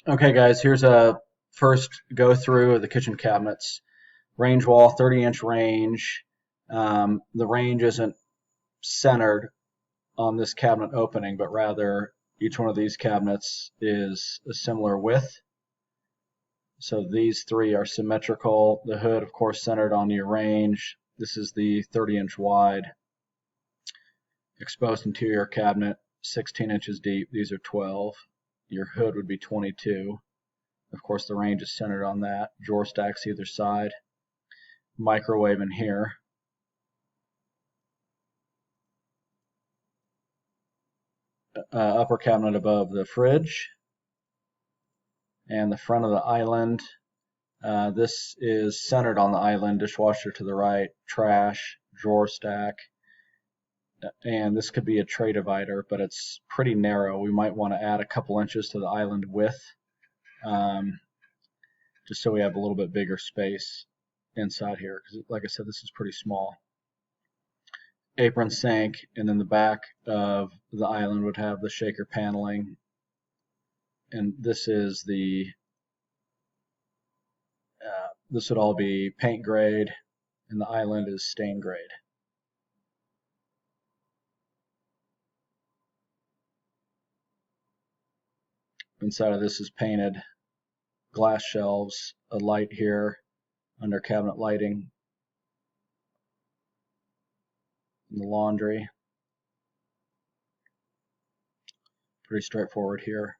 Okay, guys, here's a first go through of the kitchen cabinets. Range wall, 30-inch range. The range isn't centered on this cabinet opening, but rather each one of these cabinets is a similar width. So these three are symmetrical. The hood, of course, centered on your range. This is the 30-inch wide. Exposed interior cabinet, 16 inches deep. These are 12. Your hood would be 22. Of course, the range is centered on that. Drawer stacks either side. Microwave in here. Upper cabinet above the fridge. And the front of the island. This is centered on the island. Dishwasher to the right. Trash. Drawer stack. And this could be a tray divider, but it's pretty narrow. We might want to add a couple inches to the island width. Just so we have a little bit bigger space inside here, because like I said, this is pretty small. Apron sink, and then the back of the island would have the shaker paneling, and this is this would all be paint grade, and the island is stain grade. Inside of this is painted. Glass shelves, a light here under cabinet lighting, and the laundry. Pretty straightforward here.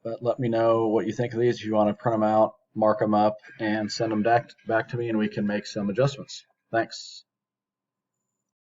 But let me know what you think of these. If you want to print them out, mark them up, and send them back to me, and we can make some adjustments. Thanks.